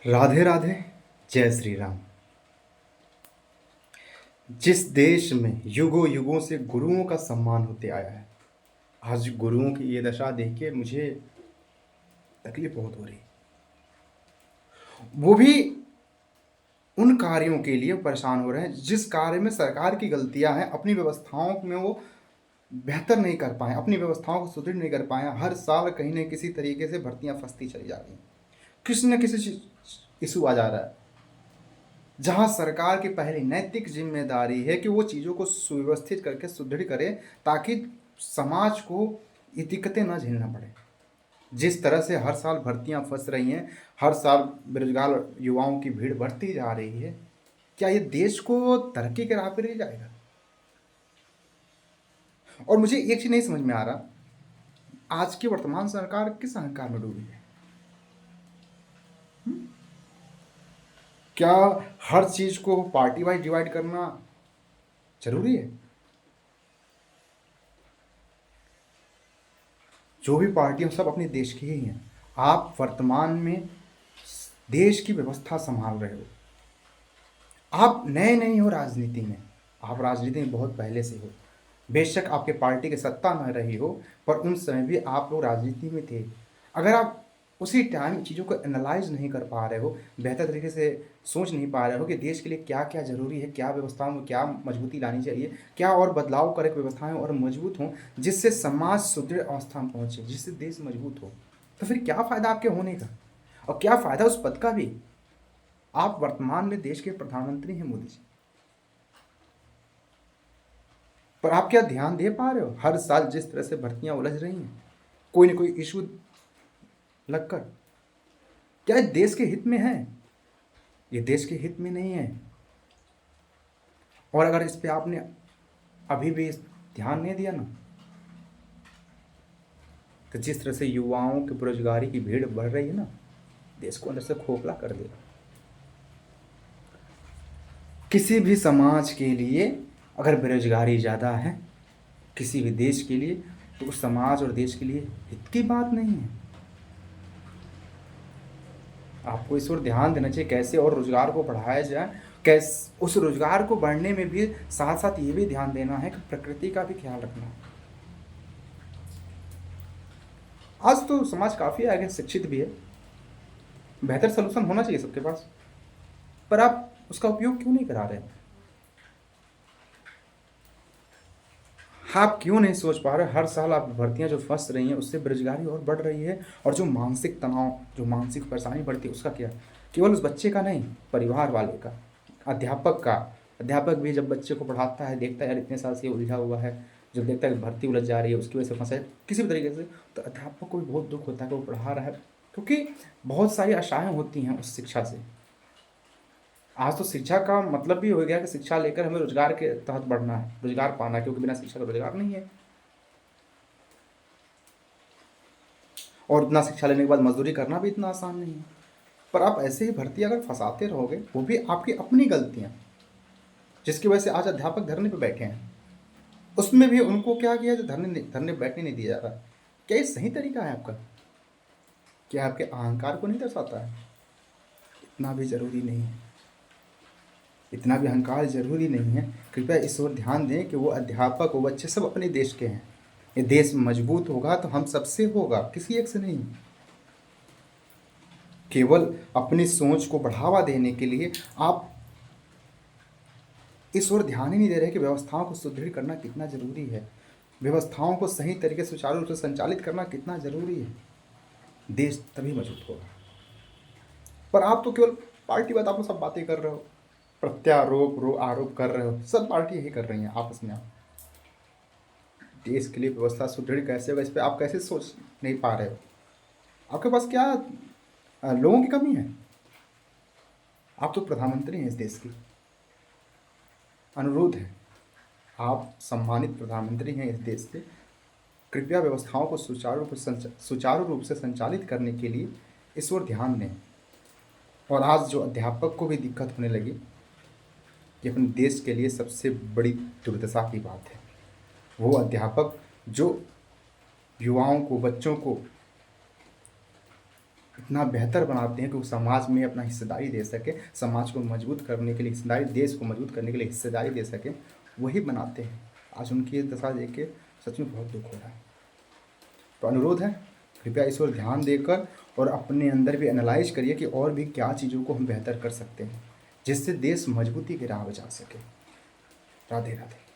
राधे राधे। जय श्री राम। जिस देश में युगों युगों से गुरुओं का सम्मान होते आया है, आज गुरुओं की ये दशा देख के मुझे तकलीफ बहुत हो रही है। वो भी उन कार्यों के लिए परेशान हो रहे हैं जिस कार्य में सरकार की गलतियां हैं। अपनी व्यवस्थाओं में वो बेहतर नहीं कर पाए, अपनी व्यवस्थाओं को सुदृढ़ नहीं कर पाए। हर साल कहीं न किसी तरीके से भर्तियां फंसती चली जा रही हैं। किसी न किसी इशू आ जा रहा है जहां सरकार की पहली नैतिक जिम्मेदारी है कि वो चीज़ों को सुव्यवस्थित करके सुदृढ़ करे, ताकि समाज को ये दिक्कतें न झेलना पड़े। जिस तरह से हर साल भर्तियां फंस रही हैं, हर साल बेरोजगार युवाओं की भीड़ बढ़ती जा रही है, क्या ये देश को तरक्की के राह पर ले जाएगा? और मुझे एक चीज़ नहीं समझ में आ रहा, आज की वर्तमान सरकार किस अहंकार में डूबी है? क्या हर चीज़ को पार्टी वाइज डिवाइड करना जरूरी है? जो भी पार्टियां सब अपने देश की ही हैं। आप वर्तमान में देश की व्यवस्था संभाल रहे हो। आप नए नहीं हो राजनीति में, आप राजनीति में बहुत पहले से हो। बेशक आपके पार्टी की सत्ता न रही हो, पर उन समय भी आप लोग राजनीति में थे। अगर आप उसी टाइम चीज़ों को एनालाइज नहीं कर पा रहे हो, बेहतर तरीके से सोच नहीं पा रहे हो कि देश के लिए क्या क्या ज़रूरी है, क्या व्यवस्थाओं में क्या मजबूती लानी चाहिए, क्या और बदलाव करे व्यवस्थाएं और मजबूत हों, जिससे समाज सुदृढ़ अवस्था में पहुँचे, जिससे देश मजबूत हो, तो फिर क्या फ़ायदा आपके होने का, और क्या फ़ायदा उस पद का भी? आप वर्तमान में देश के प्रधानमंत्री हैं मोदी जी, पर आप क्या ध्यान दे पा रहे हो? हर साल जिस तरह से भर्तियां उलझ रही हैं, कोई ना कोई इशू लगकर, क्या ये देश के हित में है? ये देश के हित में नहीं है। और अगर इस पे आपने अभी भी ध्यान नहीं दिया ना, तो जिस तरह से युवाओं की बेरोजगारी की भीड़ बढ़ रही है ना, देश को अंदर से खोखला कर देगा। किसी भी समाज के लिए अगर बेरोजगारी ज़्यादा है, किसी भी देश के लिए, तो उस समाज और देश के लिए हित की बात नहीं है। आपको इस ओर ध्यान देना चाहिए कैसे और रोजगार को बढ़ाया जाए, कैसे उस रोजगार को बढ़ने में भी साथ साथ ये भी ध्यान देना है कि प्रकृति का भी ख्याल रखना है। आज तो समाज काफ़ी आगे शिक्षित भी है, बेहतर सोल्यूशन होना चाहिए सबके पास, पर आप उसका उपयोग क्यों नहीं करा रहे हैं? आप क्यों नहीं सोच पा रहे? हर साल आप भर्तियां जो फंस रही हैं, उससे बेरोजगारी और बढ़ रही है, और जो मानसिक तनाव, जो मानसिक परेशानी बढ़ती है, उसका क्या? केवल उस बच्चे का नहीं, परिवार वाले का, अध्यापक का। अध्यापक भी जब बच्चे को पढ़ाता है, देखता है यार इतने साल से ये उलझा हुआ है, जब देखता है कि भर्ती उलझ जा रही है, उसकी वजह से फंसा है किसी भी तरीके से, तो अध्यापक को भी बहुत दुख होता है कि वो पढ़ा रहा है, क्योंकि बहुत सारी आशाएं होती हैं उस शिक्षा से। आज तो शिक्षा का मतलब भी हो गया कि शिक्षा लेकर हमें रोजगार के तहत बढ़ना है, रोजगार पाना है, क्योंकि बिना शिक्षा का रोजगार नहीं है। और इतना शिक्षा लेने के बाद मजदूरी करना भी इतना आसान नहीं है। पर आप ऐसे ही भर्ती अगर फंसाते रहोगे, वो भी आपकी अपनी गलतियां, जिसकी वजह से आज अध्यापक धरने पर बैठे हैं, उसमें भी उनको क्या किया जो धरने धरने बैठने नहीं दिया जा रहा? क्या ये सही तरीका है आपका? क्या आपके अहंकार को नहीं दर्शाता है? इतना भी जरूरी नहीं है, इतना भी अहंकार जरूरी नहीं है। कृपया इस ओर ध्यान दें कि वो अध्यापक, वो बच्चे सब अपने देश के हैं। ये देश मजबूत होगा तो हम सबसे होगा, किसी एक से नहीं। केवल अपनी सोच को बढ़ावा देने के लिए आप इस ओर ध्यान ही नहीं दे रहे कि व्यवस्थाओं को सुदृढ़ करना कितना जरूरी है, व्यवस्थाओं को सही तरीके से सुचारू रूप से संचालित करना कितना जरूरी है। देश तभी मजबूत होगा। पर आप तो केवल पार्टी बात, आप सब बातें कर रहे हो, प्रत्यारोप आरोप कर रहे हो, सब पार्टी यही कर रही हैं आपस में। आप देश के लिए व्यवस्था सुदृढ़ कैसे होगा, इस पर आप कैसे सोच नहीं पा रहे हो? आपके पास क्या लोगों की कमी है? आप तो प्रधानमंत्री हैं इस देश की। अनुरोध है, आप सम्मानित प्रधानमंत्री हैं इस देश के, कृपया व्यवस्थाओं को सुचारू रूप से संचालित करने के लिए इस ओर ध्यान दें। और आज जो अध्यापक को भी दिक्कत होने लगी, ये अपने देश के लिए सबसे बड़ी दुर्दशा की बात है। वो अध्यापक जो युवाओं को, बच्चों को इतना बेहतर बनाते हैं कि वो समाज में अपना हिस्सेदारी दे सके, समाज को मजबूत करने के लिए हिस्सेदारी, देश को मजबूत करने के लिए हिस्सेदारी दे सके, वही बनाते हैं। आज उनकी ये दशा देख के सच में बहुत दुख हो रहा है। तो अनुरोध है, कृपया इस ओर ध्यान देकर और अपने अंदर भी एनालाइज करिए कि और भी क्या चीज़ों को हम बेहतर कर सकते हैं जिससे देश मजबूती की राह बचा सके। राधे राधे।